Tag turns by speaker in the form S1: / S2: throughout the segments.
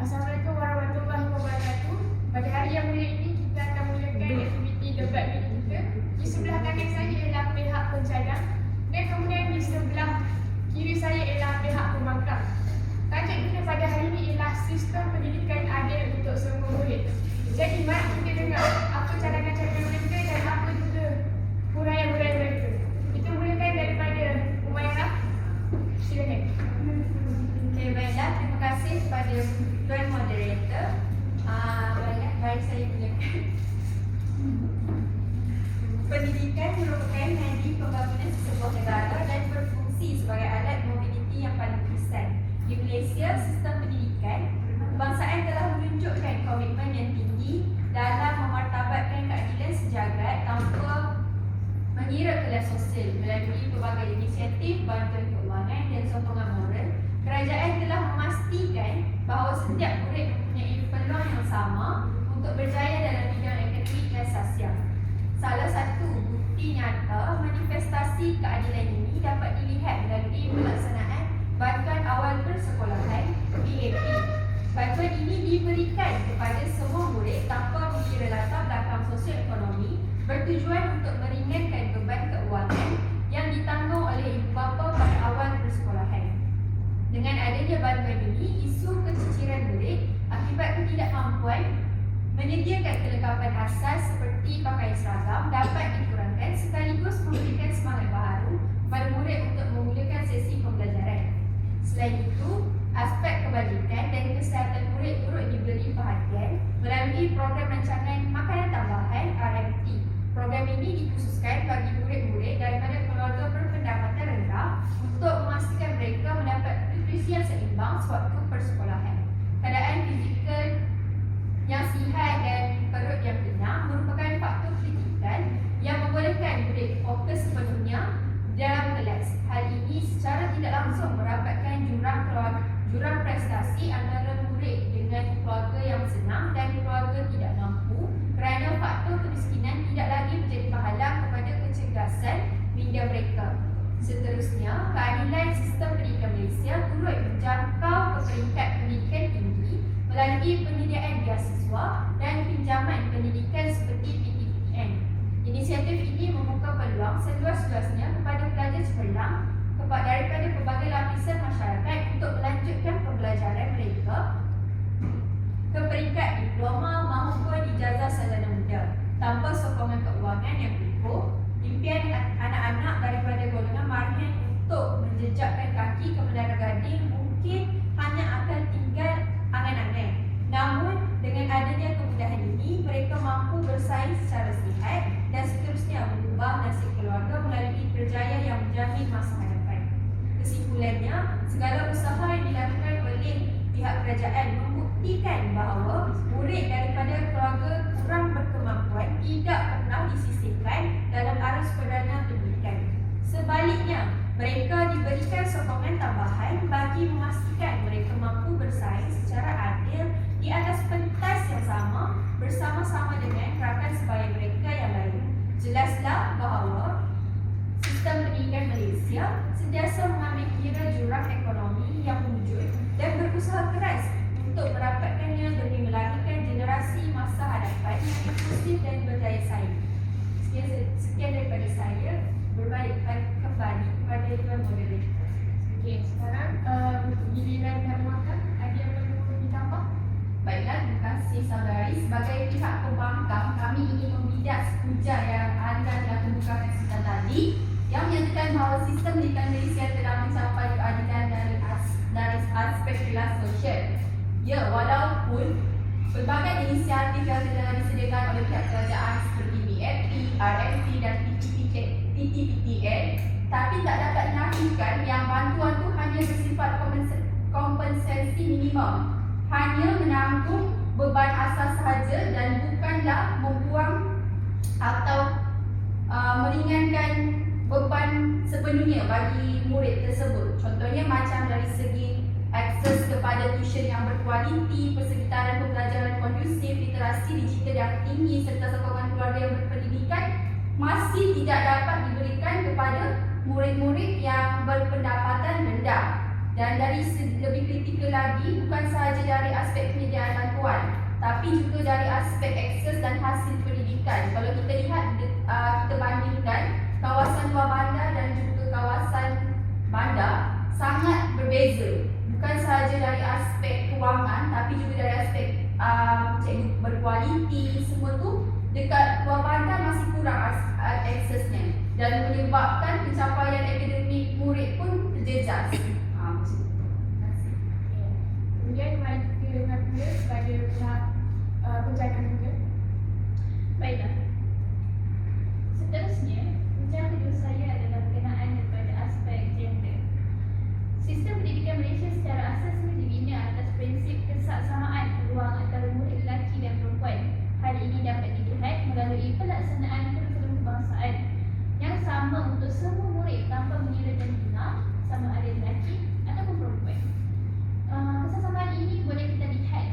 S1: Assalamualaikum warahmatullahi wabarakatuh. Pada hari yang mulia ini kita akan mulakan aktiviti debat mini kita. Di sebelah kanan saya ialah pihak pencadang dan kemudian di sebelah kiri saya ialah pihak pembangkang. Tajuk kita pada hari ini ialah sistem pendidikan adil untuk semua murid. Jadi mari kita dengar apa cadangan-cadangan mereka dan apa juga huraian-huraian mereka. Kita mulakan daripada Umairah. Silakan.
S2: Okay, baiklah. Terima kasih kepada Tuan Moderator. Baiklah, mari saya mulakan. Pendidikan merupakan nadi pembangunan sebuah negara dan berfungsi sebagai alat mobiliti yang paling besar. Di Malaysia, sistem pendidikan kebangsaan telah menunjukkan komitmen yang tinggi dalam memartabatkan keadilan sejagat tanpa mengira kelas sosial melalui pelbagai inisiatif, bantuan keuangan dan sokongan moral. Kerajaan telah memastikan bahawa setiap murid mempunyai peluang yang sama untuk berjaya dalam bidang akademik dan sosial. Salah satu bukti nyata manifestasi keadilan ini dapat dilihat melalui pelaksanaan bantuan awal persekolahan (BAP). Bantuan ini diberikan kepada semua murid tanpa mengira latar belakang sosial ekonomi, bertujuan untuk meringankan beban keuangan yang ditanggung oleh ibu bapa pada awal persekolahan. Dengan adanya bantuan ini, isu keciciran murid akibat ketidakmampuan menyediakan kelengkapan asas seperti pakaian seragam dapat dikurangkan sekaligus memberikan semangat baharu kepada murid untuk memulakan sesi pembelajaran. Selain itu, aspek kebajikan dan kesihatan murid turut diberi perhatian melalui program rancangan makanan tambahan RMT. Program ini dikhususkan bagi murid-murid daripada keluarga berpendapatan rendah untuk memastikan mereka mendapat nutrisi yang seimbang sewaktu persekolahan. Keadaan fizikal yang sihat dan perut yang kenyang merupakan faktor kritikal yang membolehkan murid fokus sepenuhnya dalam kelas. Hal ini secara tidak langsung merapatkan jurang prestasi antara murid dengan keluarga yang senang dan keluarga tidak mampu kerana faktor kemiskinan tidak lagi menjadi penghalang kepada kecergasan minda mereka. Seterusnya, keadilan sistem pendidikan Malaysia turut menjangkau ke peringkat pendidikan tinggi melalui penyediaan beasiswa dan pinjaman pendidikan seperti PTPTN. Inisiatif ini membuka peluang seluas-luasnya kepada pelajar cemerlang daripada pelbagai lapisan masyarakat untuk melanjutkan pembelajaran mereka ke peringkat diploma maupun ijazah sarjana muda. Tanpa sokongan keuangan yang cukup, impian anak-anak daripada golongan marhen untuk menjejakkan kaki ke Menara Gading mungkin hanya akan tinggal angan-angan. Namun, dengan adanya kemudahan ini, mereka mampu bersaing secara sihat dan seterusnya mengubah nasib keluarga melalui kerjaya yang menjamin masa hadapan. Kesimpulannya, segala usaha yang dilakukan oleh pihak kerajaan membuktikan bahawa murid daripada keluarga kurang berkemampuan tidak pernah disisihkan dalam arus perdana pendidikan. Sebaliknya, mereka diberikan sokongan tambahan bagi memastikan mereka mampu bersaing secara adil di atas pentas yang sama bersama-sama dengan rakan sebaya mereka yang lain. Jelaslah bahawa sistem pendidikan Malaysia sentiasa mengambil kira jurang ekonomi yang wujud dan berusaha keras untuk merapatkannya demi melahirkan generasi masa hadapan yang inklusif dan berdaya saing. Sekian daripada saya. Berbalik kembali kepada Tuan Moderator.
S1: Okey, sekarang giliran Harmaka. Ada yang perlu ditambah?
S3: Baiklah, terima kasih saudari. Sebagai pihak pembangkang, kami ingin membidak sepuja yang anda telah kemukakan sebentar tadi yang menyatakan bahawa sistem pendidikan Malaysia telah mencapai keadilan dari aspek kelas sosial. Ya, walaupun pelbagai inisiatif yang telah disediakan oleh pihak kerajaan seperti BAP, RMT dan PTPTN, tapi tak dapat dinafikan yang bantuan itu hanya bersifat kompensasi minimum, hanya menanggung beban asas sahaja dan bukanlah membuang atau meringankan beban sepenuhnya bagi murid tersebut. Contohnya macam dari segi akses kepada tuition yang berkualiti, persekitaran pembelajaran kondusif, literasi digital yang tinggi serta sokongan keluarga yang berpendidikan masih tidak dapat diberikan kepada murid-murid yang berpendapatan rendah. Dan dari segi lebih kritikal lagi, bukan sahaja dari aspek bantuan, tapi juga dari aspek akses dan hasil pendidikan. Kalau kita lihat, kita bandingkan kawasan luar bandar dan juga kawasan bandar sangat berbeza. Bukan sahaja dari aspek kewangan, tapi juga dari aspek cikgu berkualiti, semua tu dekat luar bandar masih kurang aksesnya dan menyebabkan pencapaian akademik murid pun terjejas. Macam tu. Terima kasih.
S1: Kemudian mari kita dengar pula kepada pihak penjagaan juga.
S4: Baiklah. Seterusnya, ujian kedua saya adalah berkenaan kepada aspek gender. Sistem pendidikan Malaysia secara asasnya dibina atas prinsip kesaksamaan peluang antara murid lelaki dan perempuan. Hal ini dapat dilihat melalui pelaksanaan kurikulum kebangsaan yang sama untuk semua murid tanpa mengira jantina sama ada lelaki ataupun perempuan. Kesamaan ini boleh kita lihat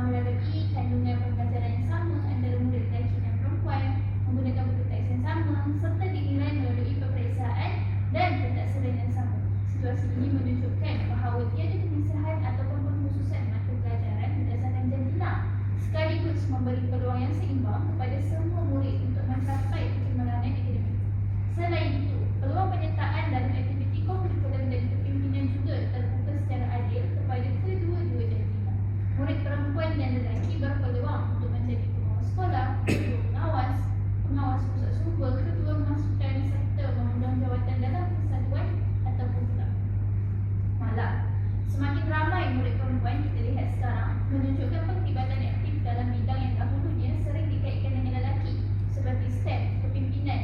S4: melalui kandungan pembelajaran yang sama antara murid lelaki dan perempuan, menggunakan buku teks yang sama serta dinilai melalui peperiksaan dan pentaksaran yang sama. Situasi ini menunjukkan bahawa tiada pemisahan ataupun pengkhususan mata pelajaran berdasarkan jantina, sekaligus memberi peluang yang seimbang kepada semua murid untuk mencapai kecemaran akademik. Selain itu, peluang penyertaan dalam aktiviti kurikulum dan kepimpinan juga terbuka secara adil kepada kedua-dua jantina. Murid perempuan dan lelaki berpeluang untuk menjadi pengawas sekolah, ketua pengawas, pengawas pusat sumber, ketua masukan serta memegang jawatan dalam persatuan ataupun kelab. Malah, semakin ramai murid perempuan kita lihat sekarang menunjukkan penglibatan aktif dalam bidang yang dahulunya sering dikaitkan dengan lelaki seperti STEM, kepimpinan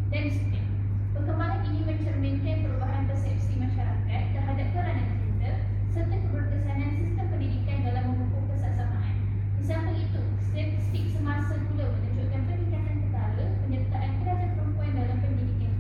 S4: dan sebagainya. Perkembangan ini mencerminkan perubahan persepsi masyarakat terhadap peranan gender serta keberkesanan sistem pendidikan dalam memupuk kesaksamaan. Di samping itu, statistik semasa pula menunjukkan peningkatan ketara penyertaan pelajar perempuan dalam pendidikan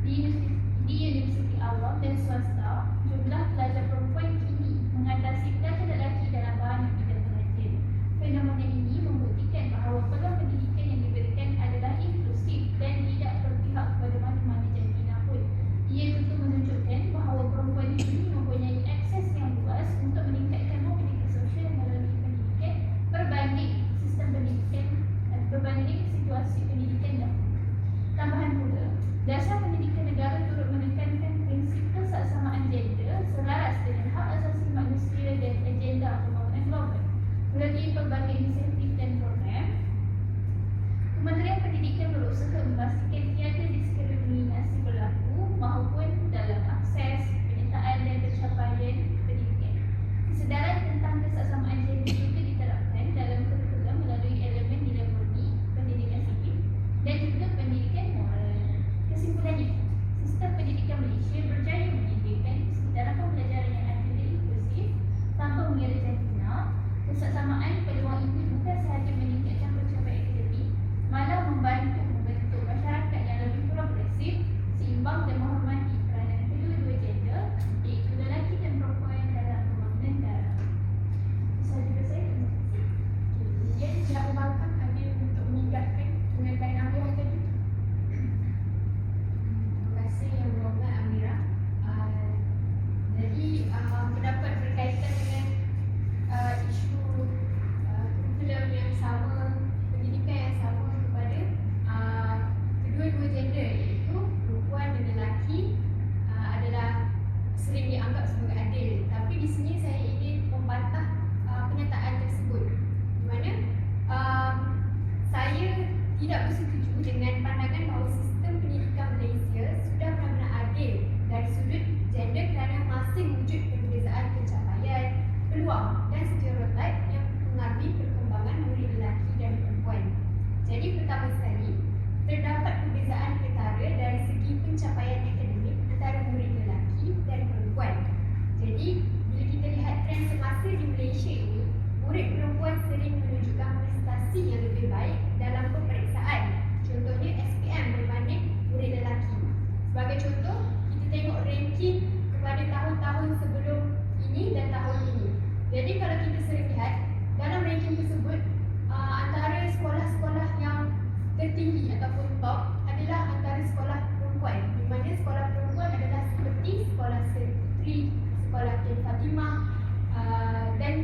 S4: tinggi. Di universiti awam dan swasta, jumlah pelajar perempuan kini mengatasi pelajar lelaki dalam banyak bidang pengajian. Fenomena ini membuktikan bahawa peluang pendidikan yang diberikan adalah inklusif dan tidak berpihak kepada mana-mana jantina pun. Ia tentu menunjukkan bahawa perempuan ini mempunyai akses yang luas untuk meningkatkan mobilitas sosial melalui pendidikan berbanding sistem pendidikan berbanding situasi pendidikan dahulu. Tambahan pula, dasar pendidikan negara turut menekankan prinsip kesaksamaan gender selaras dengan hak asasi manusia dan agenda pembangunan global. Melalui pelbagai inisiatif dan program, Kementerian Pendidikan berusaha memastikan tiada diskriminasi berlaku maupun dalam akses, penyertaan dan pencapaian pendidikan. Kesedaran tentang kesaksamaan gender juga diterapkan dalam kurikulum melalui elemen nilai murni, pendidikan sipil dan juga pendidikan moral. Kesimpulannya, sistem pendidikan Malaysia berjaya menyediakan kesedaran pembelajaran yang adil dan inklusif tanpa mengira jantina. Kesaksamaan peluang ini bukan sahaja meningkatkan pencapaian akademik, malah membantu membentuk masyarakat yang lebih progresif, seimbang dan menghormati peranan kedua-dua gender, iaitu lelaki dan perempuan dalam pembangunan negara. Saya juga saya terima kasih.
S1: Kemudian pihak pembangkang ada untuk meningkatkan pengetahuan Amira tadi.
S2: Terima kasih Yang Berhormat Amira. Jadi pendapat berkaitan dengan isu kurikulum yang sama, pendidikan yang sama kepada kedua-dua gender iaitu perempuan dan lelaki adalah sering dianggap sebagai adil. Tapi di sini saya ingin membantah pernyataan tersebut, di mana saya tidak bersetuju dengan pandangan bahawa sistem pendidikan Malaysia sudah benar-benar adil dari sudut gender kerana masih wujud perbezaan pencapaian, peluang dan stereotip yang mempengaruhi perkembangan murid lelaki dan perempuan. Jadi pertama sekali, terdapat perbezaan ketara dari segi pencapaian akademik antara murid lelaki dan perempuan. Jadi bila kita lihat trend semasa di Malaysia ini, murid perempuan sering menunjukkan prestasi yang lebih baik dalam peperiksaan. Contohnya SPM berbanding murid lelaki. Sebagai contoh, kita tengok ranking kepada tahun-tahun sebelum ini dan tahun ini. Jadi kalau kita sering lihat dalam ranking tersebut, antara sekolah-sekolah yang tertinggi ataupun top adalah antara sekolah perempuan, di mana sekolah perempuan adalah seperti sekolah Seri Puteri, sekolah Tun Fatimah dan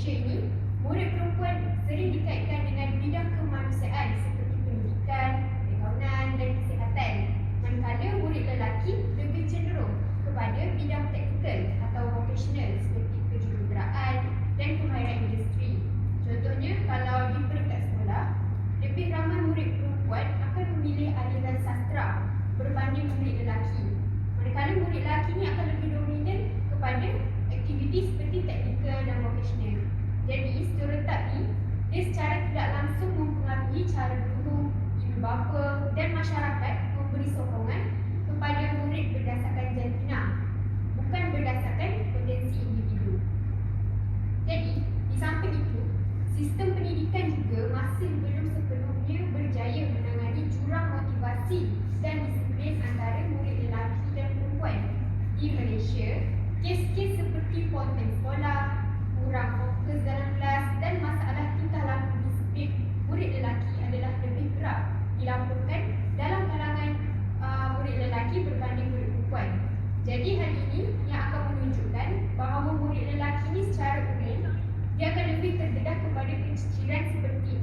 S1: Malaysia ini, murid perempuan sering dikaitkan dengan bidang kemanusiaan seperti pendidikan, perkawinan dan kesihatan. Manakala murid lelaki lebih cenderung kepada bidang teknikal atau vocational seperti kejuruteraan dan kemahiran industri. Contohnya, kalau di peringkat sekolah, lebih ramai murid perempuan akan memilih aliran sastra berbanding murid lelaki. Manakala murid lelaki ni akan lebih dominan kepada aktiviti seperti teknikal dan vocational. Jadi, stereotip ni dia secara tidak langsung mempengaruhi cara guru, ibu bapa dan masyarakat memberi sokongan kepada murid berdasarkan jantina, bukan berdasarkan potensi individu. Jadi, di samping itu, sistem pendidikan juga masih belum sepenuhnya berjaya menangani jurang motivasi dan disiplin antara murid lelaki dan perempuan. Di Malaysia, kes-kes seperti ponteng sekolah, kurang fokus dalam kelas dan masalah tingkah laku disiplin murid lelaki adalah lebih kerap dilaporkan dalam kalangan murid lelaki berbanding murid perempuan. Jadi hal ini yang akan menunjukkan bahawa murid lelaki ini secara umum dia akan lebih terdedah kepada keciciran seperti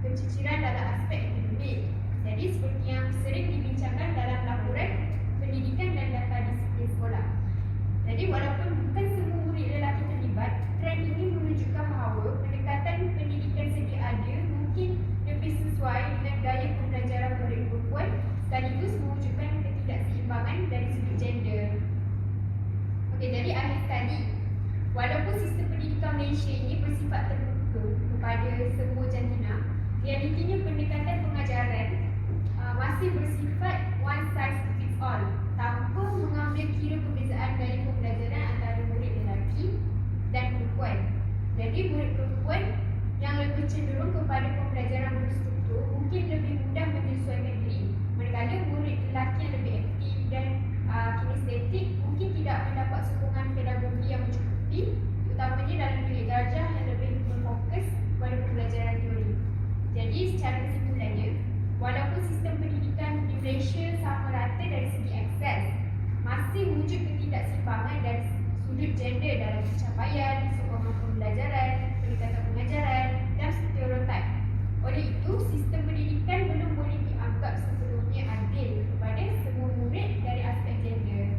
S1: keciciran dalam aspek akademik. Jadi seperti yang sering dibincangkan dalam laporan pendidikan dan data disiplin sekolah. Jadi walaupun bukan semua murid lelaki terlibat, trend ini menunjukkan bahawa pendekatan pendidikan sedia ada mungkin lebih sesuai dengan gaya pembelajaran murid perempuan sekaligus mewujudkan ketidakseimbangan dari sudut gender. Okey, jadi akhir sekali, walaupun sistem pendidikan Malaysia ini bersifat terbuka kepada semua jantina, realitinya pendekatan pengajaran masih bersifat one size fits all tanpa mengambil kira perbezaan gaya pembelajaran antara murid lelaki dan perempuan. Jadi murid perempuan yang lebih cenderung kepada pembelajaran berstruktur mungkin lebih mudah menyesuaikan diri, manakala murid lelaki yang lebih aktif dan kinestetik mungkin tidak mendapat sokongan pedagogi yang mencukupi, terutamanya dalam bilik darjah yang lebih berfokus pada pembelajaran teori. Jadi secara kesimpulannya, walaupun sistem pendidikan di Malaysia sama rata dari segi akses, masih wujud ketidakseimbangan dari sudut gender dalam pencapaian, sokongan pembelajaran, pendekatan pengajaran dan stereotip. Oleh itu, sistem pendidikan belum boleh dianggap sepenuhnya adil kepada semua murid dari aspek gender.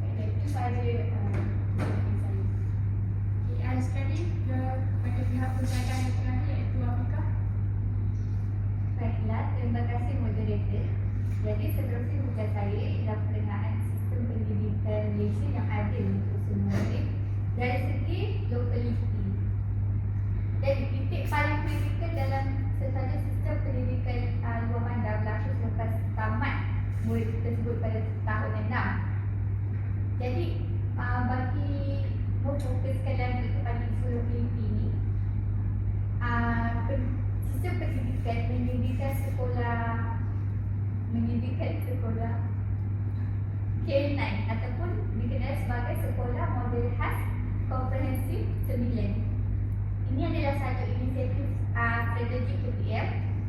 S1: Baiklah, itu sahaja jawapan saya. Okay, ada sekali kepada pihak penjagaan yang terakhir iaitu Afika.
S3: Baiklah, terima kasih moderator. Jadi seterusnya tugas saya ialah perencanaan sistem pendidikan Malaysia yang adil untuk semua murid dari segi lokaliti. Jadi titik paling kritikal dalam sesaja sistem pendidikan luar bandar berlaku selepas tamat murid tersebut pada tahun 6. Jadi bagi memfokuskan lagi kepada isu lokaliti ini, sistem pendidikan mendirikan sekolah K9 ataupun dikenal sebagai sekolah model khas komprehensif 9. Ini adalah satu inisiatif strategi KPM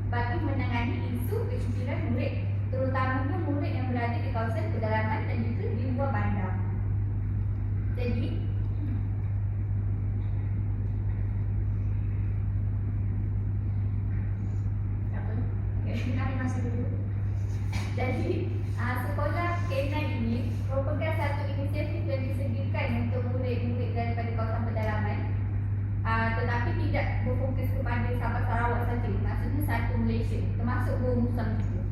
S3: bagi menangani isu keciciran murid, terutamanya murid yang berada di kawasan pedalaman dan juga di luar bandar. Jadi
S1: Hari masa dulu.
S3: Jadi, sekolah K9 ini merupakan satu inisiatif yang disediakan untuk murid-murid daripada kawasan pedalaman, tetapi tidak berfokus kepada Sabah Sarawak saja, maksudnya satu Malaysia, termasuk Bumi Musang juga.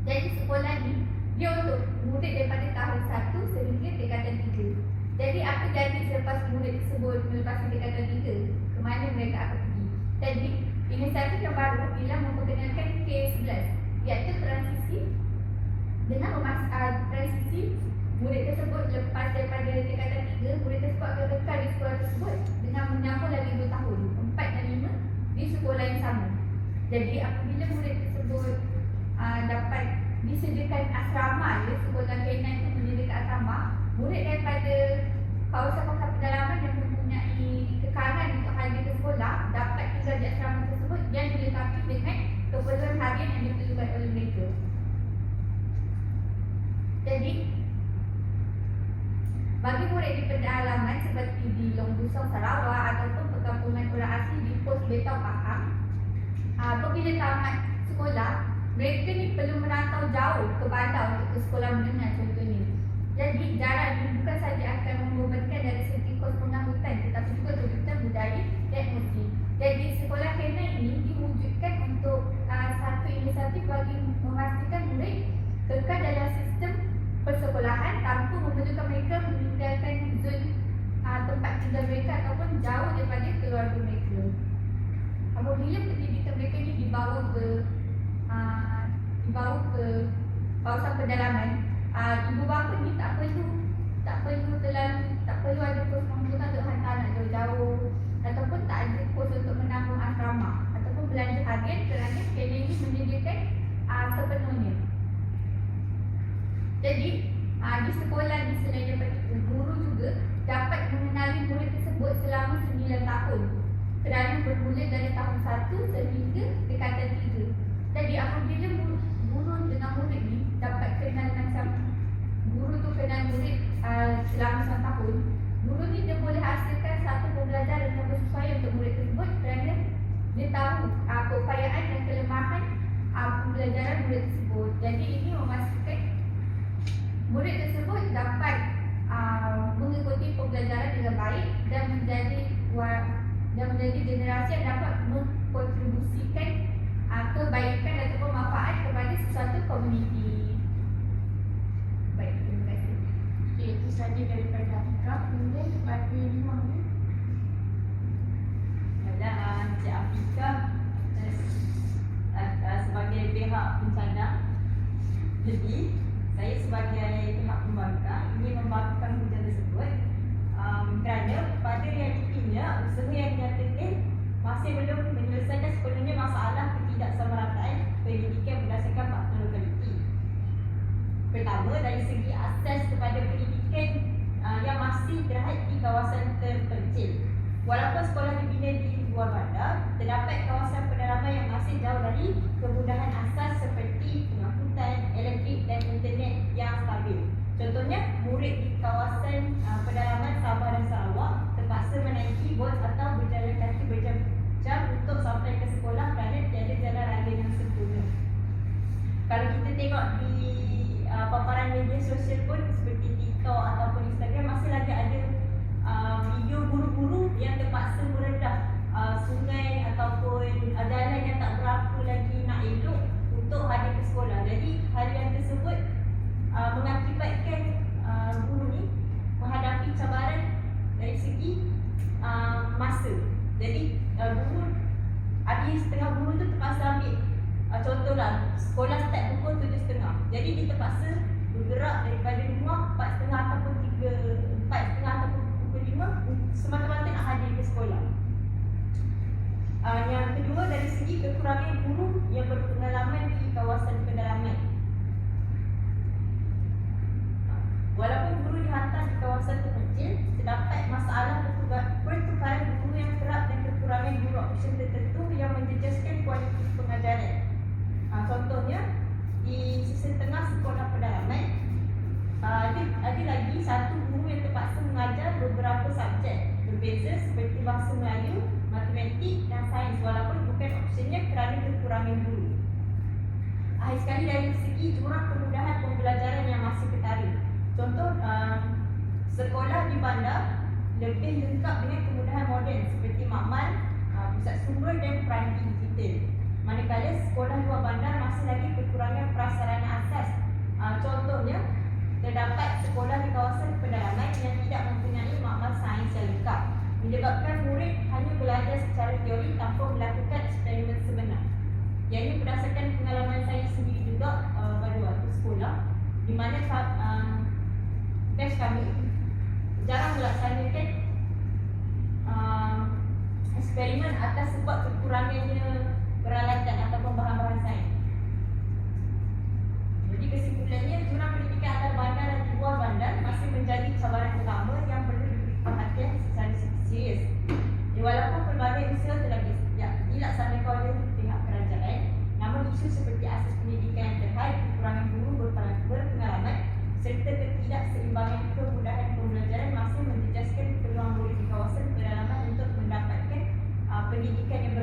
S3: Jadi sekolah ni dia untuk murid daripada tahun 1 sehingga tingkatan 3. Jadi apa jadi selepas murid tersebut melepaskan tingkatan 3, ke mana mereka akan pergi? Jadi inisiatif yang baru ialah memperkenalkan K11, iaitu transisi dengan transisi murid tersebut lepas daripada tingkatan 3, murid tersebut akan kekal di sekolah tersebut dengan menyambung lagi 2 tahun, 4 dan 5 di sekolah yang sama. Jadi apabila murid tersebut dapat disediakan asrama, sekolah K9 itu menyediakan asrama, murid daripada kawasan-kawasan pedalaman yang mempunyai kekalangan untuk hadir ke sekolah dapat tinggal di asrama tersebut yang dilengkapi dengan keperluan harian yang diperlukan oleh mereka. Jadi bagi murid di pedalaman seperti di Long Busong, Sarawak lebih tahu faham. Apabila tamat sekolah, mereka ni perlu merantau jauh ke bandar untuk ke sekolah menengah contohnya. Jadi jarak ini bukan saja akan membebankan dari segi kos pengangkutan, tetapi juga tuntutan budaya dan musik. Jadi sekolah kena ini diwujudkan untuk satu inisiatif bagi memastikan murid kekal dalam sistem persekolahan tanpa memerlukan mereka meninggalkan zon tempat tinggal mereka ataupun jauh daripada keluarga mereka. Apabila pendidikan mereka ini dibawa ke kawasan pedalaman, ibu bapa ni tak perlu ada kos pengangkutan untuk hantar anak jauh-jauh ataupun tak ada kos untuk menanggung asrama ataupun belanja harian kerana skema ini menyediakan sepenuhnya. Jadi di sekolah ni selain daripada itu, guru juga dapat mengenali murid tersebut selama 9 tahun kerana bermula dari tahun 1 sehingga tingkatan 3. Jadi apabila guru dengan murid ni dapat kenal macam guru tu kenal murid selama 9 tahun, guru ni dia boleh hasilkan satu pembelajaran yang bersesuaian untuk murid tersebut kerana dia tahu keupayaan dan kelemahan pembelajaran murid tersebut. Jadi ini memastikan murid tersebut dapat mengikuti pembelajaran dengan baik dan menjadi generasi yang dapat mengkontribusikan kebaikan ataupun manfaat kepada sesuatu komuniti. Baik, terima kasih.
S1: Okey, itu saja daripada Afika. Kemudian kepada Limah ni.
S2: Adalah Encik Afika sebagai pihak pencadang. Jadi saya sebagai pihak pembangkang ingin membangkang hujah tersebut kerana pada realitinya usaha yang dinyatakan masih belum menyelesaikan sepenuhnya masalah ketidaksamarataan pendidikan berdasarkan faktor lokaliti. Pertama, dari segi akses kepada pendidikan yang masih terhad di kawasan terpencil. Walaupun sekolah dibina di luar bandar, terdapat kawasan pedalaman yang masih jauh dari kemudahan asas seperti pengangkutan, elektrik dan internet yang stabil. Contohnya, murid di kawasan pedalaman Sabah dan Sarawak terpaksa menaiki bot atau berjalan kaki berjam-jam untuk sampai ke sekolah kerana tiada jalan raya yang sempurna. Kalau kita tengok di paparan media sosial pun seperti TikTok ataupun Instagram, masih lagi ada video guru-guru yang terpaksa meredah sungai ataupun jalan yang tak berapa lagi nak elok untuk hadir ke sekolah. Jadi hal yang tersebut mengakibatkan guru ni menghadapi cabaran dari segi masa. Jadi guru ada setengah guru tu terpaksa ambil contohlah sekolah start pukul 7.30. Jadi dia terpaksa bergerak daripada rumah 4.30 ataupun 4.30 ataupun pukul 5 semata-mata nak hadir ke sekolah. Yang kedua, dari segi kekurangan guru yang berpengalaman di kawasan pedalaman. Walaupun guru dihantar di kawasan terpencil, terdapat masalah pertukaran guru yang kerap dan kekurangan guru option tertentu yang menjejaskan kualiti pengajaran. Contohnya, di sisi tengah sekolah pedalaman, ada lagi satu guru yang terpaksa mengajar beberapa subjek berbeza seperti bahasa Melayu, matematik dan sains walaupun bukan optionnya kerana kekurangan guru. Akhir sekali, dari segi jurang kemudahan pembelajaran yang masih ketara. Contoh, sekolah di bandar lebih lengkap dengan kemudahan moden seperti makmal, pusat sumber dan peranti digital. Manakala sekolah luar bandar masih lagi kekurangan prasarana asas. Contohnya, terdapat sekolah di kawasan pedalaman yang tidak mempunyai makmal sains yang lengkap, menyebabkan murid hanya belajar secara teori tanpa melakukan eksperimen sebenar. Yang ini berdasarkan pengalaman saya sendiri juga pada waktu sekolah, di mana batch kami jarang melaksanakan eksperimen atas sebab kekurangannya peralatan ataupun bahan-bahan sains. Jadi kesimpulannya, jurang pendidikan antara bandar dan di luar bandar masih menjadi cabaran utama yang perlu diberi perhatian secara serius. Walaupun pelbagai usaha telah dilaksanakan oleh pihak kerajaan, namun isu seperti asas pendidikan yang terhad, kekurangan guru berpengalaman serta ketidakseimbangan kemudahan pembelajaran masih menjejaskan peluang murid di kawasan pedalaman untuk mendapatkan pendidikan yang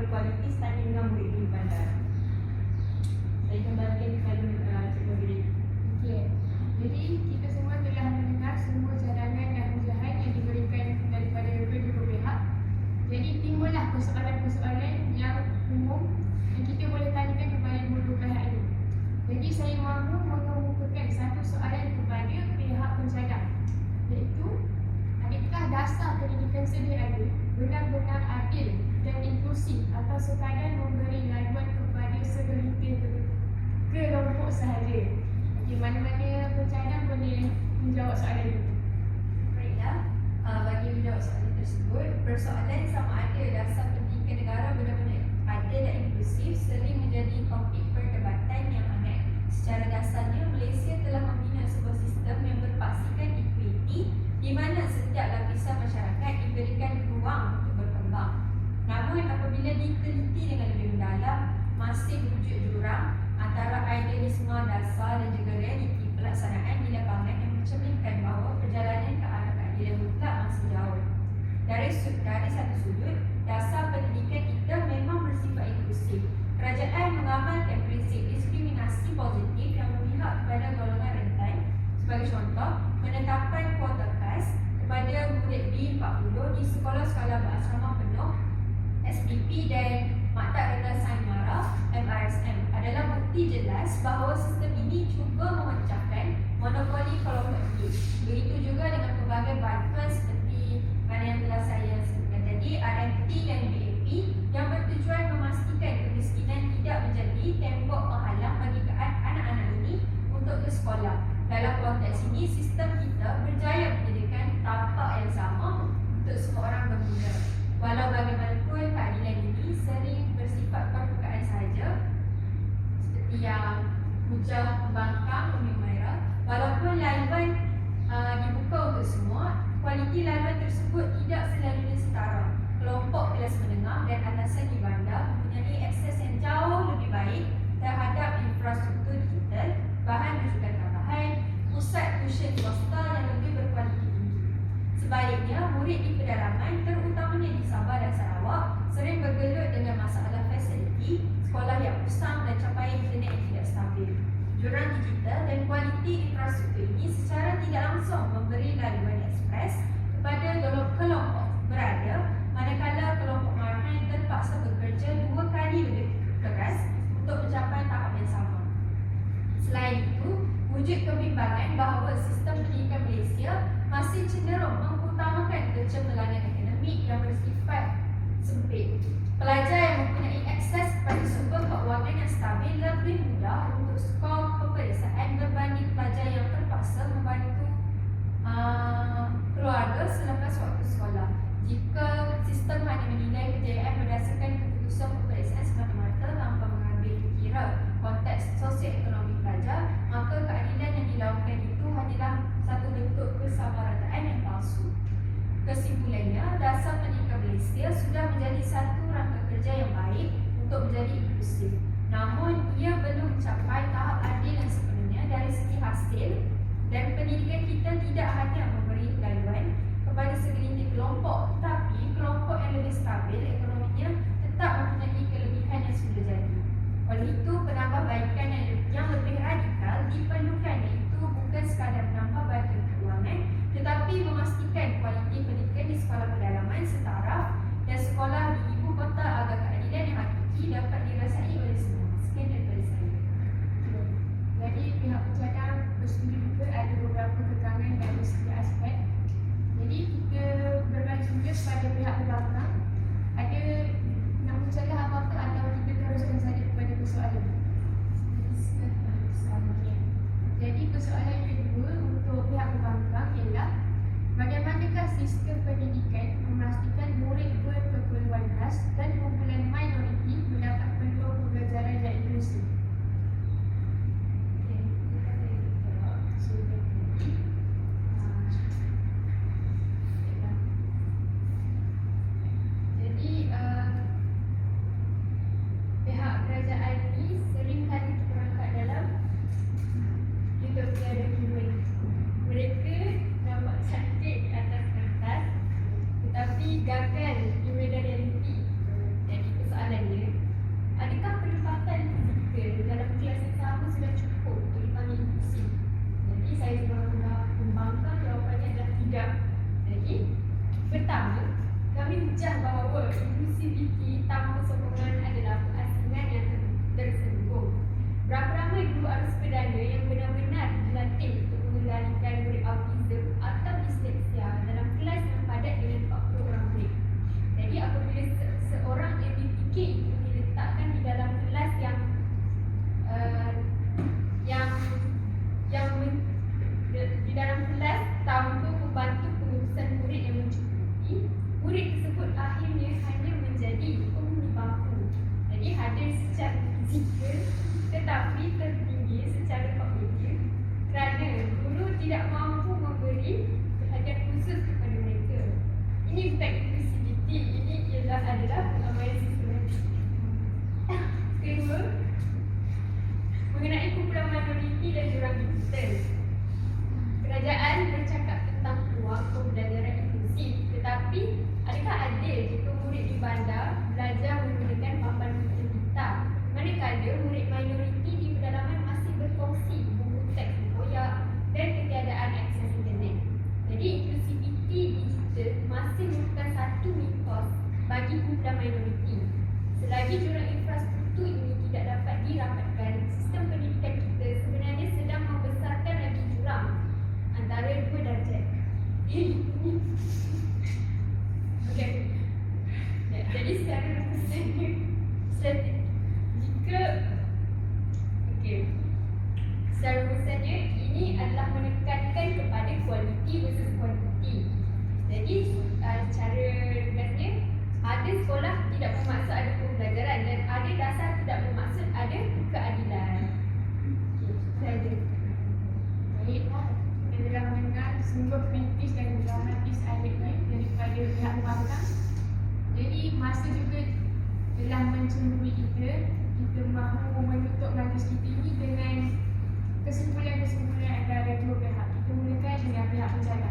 S1: asas pendidikan sedia ada benar-benar adil dan inklusif atau sekadar memberi laluan kepada segelintir kelompok sahaja? Okey, mana-mana pencadang boleh menjawab soalan ini.
S2: Baiklah, bagi menjawab soalan tersebut, persoalan sama ada dasar pendidikan negara benar-benar adil dan inklusif sering menjadi topik perdebatan yang hangat. Secara dasarnya, Malaysia telah membina sebuah sistem yang berpaksikan equity di mana setiap lapisan masyarakat diberikan ruang untuk berkembang. Namun apabila diteliti dengan lebih mendalam, masih wujud jurang antara idealisme dasar dan juga realiti pelaksanaan di lapangan yang mencerminkan bahawa perjalanan ke arah keadilan mutlak masih jauh. Dari satu sudut, dasar pendidikan kita memang bersifat inklusif. Kerajaan mengamalkan prinsip diskriminasi positif yang memihak kepada golongan rentan. Sebagai contoh, penetapan kuota kas kepada murid B40 di sekolah-sekolah berasrama penuh SPP dan Maktab Rendah Sains Mara MRSM adalah bukti jelas bahawa sistem ini cuba memecahkan monopoli kelompok A. Begitu juga dengan pelbagai bantuan seperti mana yang telah saya sebutkan tadi, RMT dan BAP yang bertujuan memastikan kemiskinan tidak menjadi tembok penghalang bagi anak-anak ini untuk ke sekolah. Dalam konteks ini, sistem kita berjaya menyediakan tapak yang sama untuk semua orang berguna. Walau bagaimanapun, keadilan ini sering bersifat permukaan sahaja, seperti yang hujah pembangkang Umi Umairah. Walaupun laluan dibuka untuk semua, kualiti laluan tersebut tidak selalunya setara. Kelompok kelas menengah dan atasan di bandar mempunyai akses yang jauh lebih baik terhadap infrastruktur digital, bahan rujukan tambahan, pusat tuition swasta yang lebih berkualiti tinggi. Sebaliknya, murid di pedalaman, terutamanya di Sabah dan Sarawak, sering bergelut dengan masalah fasiliti, sekolah yang usang dan capaian internet yang tidak stabil. Jurang digital dan kualiti infrastruktur ini secara tidak langsung memberi laluan ekspres kepada kelompok berada, manakala kelompok marhaen terpaksa bekerja 2 kali lebih keras untuk mencapai tahap yang sama. Selain itu, wujud kebimbangan bahawa sistem pendidikan Malaysia masih cenderung mengutamakan kecemerlangan akademik yang bersifat sempit. Pelajar yang mempunyai akses kepada sumber keuangan yang stabil lebih mudah untuk skor peperiksaan berbanding pelajar yang terpaksa membantu keluarga selepas waktu sekolah. Jika sistem hanya menilai kejayaan berdasarkan keputusan peperiksaan semata-mata tanpa mengambil kira konteks sosioekonomi pelajar, maka keadilan yang dilakukan itu hanyalah satu bentuk kesamarataan yang palsu. Kesimpulannya, dasar pendidikan Malaysia sudah menjadi satu rangka kerja yang baik untuk menjadi inklusif. Namun, ia belum mencapai tahap adil yang sepenuhnya dari segi hasil, dan pendidikan kita tidak hanya memberi laluan kepada segelintir kelompok, tetapi kelompok yang lebih stabil ekonominya tetap mempunyai kelebihan yang sudah jadi. Oleh itu, penambahbaikan yang lebih radikal diperlukan, iaitu bukan sekadar menambah bantuan keuangan, tetapi memastikan kualiti pendidikan di sekolah pedalaman setara dan sekolah di ibu kota agar keadilan yang hakiki dapat dirasai oleh semua. Sekian daripada saya.
S1: Jadi pihak pencadang bersetuju juga ada beberapa kekangan dari segi aspek. Jadi kita berbalik juga kepada pihak pembangkang. Ada nak mencelah apa-apa atau kita teruskan saja kepada persoalan? Jadi persoalan kedua untuk pihak pembangkang ialah bagaimanakah sistem pendidikan memastikan murid berkeperluan khas dan kumpulan minoriti mendapat peluang pembelajaran yang inklusif?
S4: Jadi pihak kerajaan ini sering kali terperangkap dalam hidup tiada human. Mereka nampak cantik di atas kertas, tetapi gagal di medan realiti. Jadi persoalannya, adakah pendapatan fizikal dalam kelas yang sama sudah cukup untuk dipanggil inklusif? Jadi saya sebagai pembangkang, jawapannya adalah tidak. Jadi pertama, kami hujah bahawa inklusiviti tanpa sokongan adalah pengasingan yang tersembung. Berapa ramai guru arus perdana yang benar-benar dilatih untuk mengendalikan murid autism atau disleksia dalam kelas yang padat
S1: ini bukan inclusivity, ini adalah pengamaian sistematik. Kedua, mengenai kumpulan minoriti dan jurang digital. Kerajaan bercakap tentang peluang pembelajaran inklusif, tetapi adakah adil jika murid di bandar belajar menggunakan papan putih hitam, manakala murid minoriti di pedalaman masih berkongsi buku teks berkoyak dan ketiadaan akses internet? Jadi inklusiviti digital masih merupakan satu mitos bagi kumpulan minoriti. Selagi jurang infrastruktur ini tidak dapat dirapatkan, sistem pendidikan kita sebenarnya sedang membesarkan lagi jurang antara dua darjat. Okey. Jadi secara besarnya ini adalah menekankan kepada kualiti versus kuantiti. Jadi cara ringkasnya, ada sekolah tidak bermaksud ada pembelajaran dan ada dasar tidak bermaksud ada keadilan. Okey, saja. Baik, kita telah mendengar sungguh kritis dan dramatis ayatnya daripada pihak pembangkang. Jadi masa juga telah mencemburui kita mahu menutup majlis kita ini dengan kesimpulan-kesimpulan antara dua pihak. Kita mulakan dengan pihak penjaga.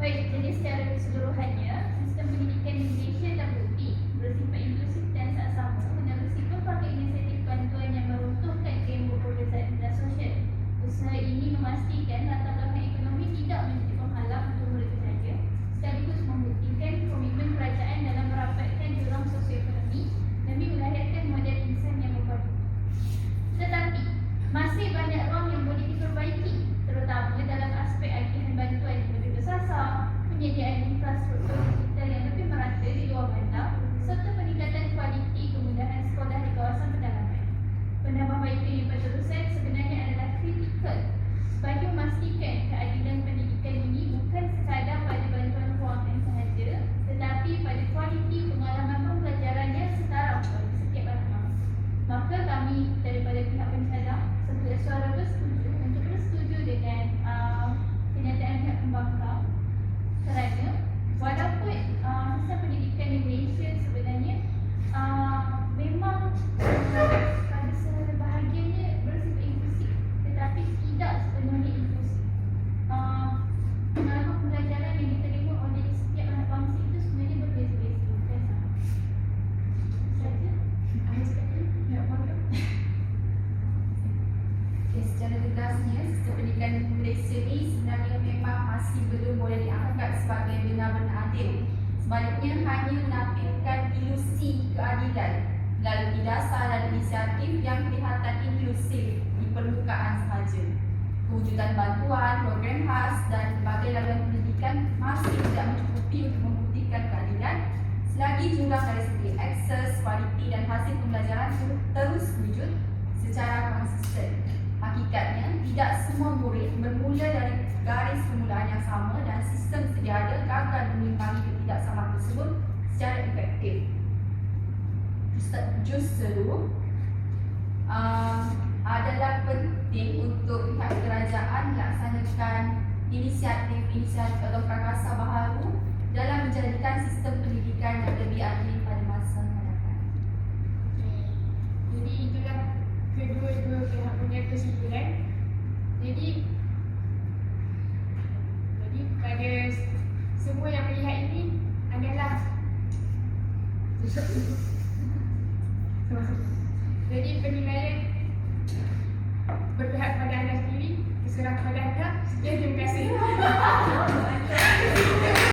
S4: Baik, jadi secara keseluruhannya, sistem pendidikan di Malaysia terbukti bersifat inklusif dan saksama menerusi pelbagai inisiatif bantuan yang meruntuhkan tembok pembelajaran dan sosial. Usaha ini memastikan latar belakang ekonomi tidak menjadi penghalang untuk murid belajar, sekaligus membuktikan komitmen kerajaan dalam merapatkan jurang sosioekonomi demi melahirkan model insan yang berpadu. Tetapi, masih banyak ruang yang boleh diperbaiki, terutama dalam aspek agihan bantuan kepada bersasar, penyediaan infrastruktur digital yang lebih merata di luar bandar, serta peningkatan kualiti kemudahan sekolah di kawasan pedalaman. Penambahbaikan yang berterusan sebenarnya adalah kritikal bagi memastikan keadilan pendidikan ini bukan sekadar pada bantuan kewangan sahaja, tetapi pada kualiti pengalaman pembelajarannya setara bagi setiap anak. Maka kami daripada pihak pencadang suara bersetuju untuk bersetuju dengan kenyataan pihak pembangkang, kerana walaupun sistem pendidikan di Malaysia sebenarnya memang pada sebahagiannya bersifat inklusif, tetapi tidak sepenuhnya inklusif. Pengalaman pembelajaran yang diterima oleh setiap anak bangsa itu sebenarnya berbeza-beza, bukan sama. Saja.
S3: Okay, secara tegasnya, sistem pendidikan Malaysia ni sebenarnya memang masih belum boleh dianggap sebagai benar-benar adil. Sebaliknya hanya menampilkan ilusi keadilan melalui dasar dan inisiatif yang kelihatan inklusif di permukaan sahaja. Kewujudan bantuan, program khas dan berbagai laluan pendidikan masih tidak mencukupi untuk membuktikan keadilan selagi jumlah dari segi akses, kualiti dan hasil pembelajaran terus wujud secara konsisten. Hakikatnya, tidak semua murid bermula dari garis permulaan yang sama dan sistem sedia ada gagal mengimbangi ketidaksamaan tersebut secara efektif. Justru adalah penting untuk pihak kerajaan melaksanakan inisiatif-inisiatif atau prakasa baharu dalam menjadikan sistem pendidikan yang lebih adil pada masa mendatang.
S1: Jadi itulah kedua-dua pihak punya kesimpulan. Jadi pada semua yang melihat ini adalah jadi penilaian berpihak pada anda sendiri, berserah kepada anda. Sekian, terima kasih.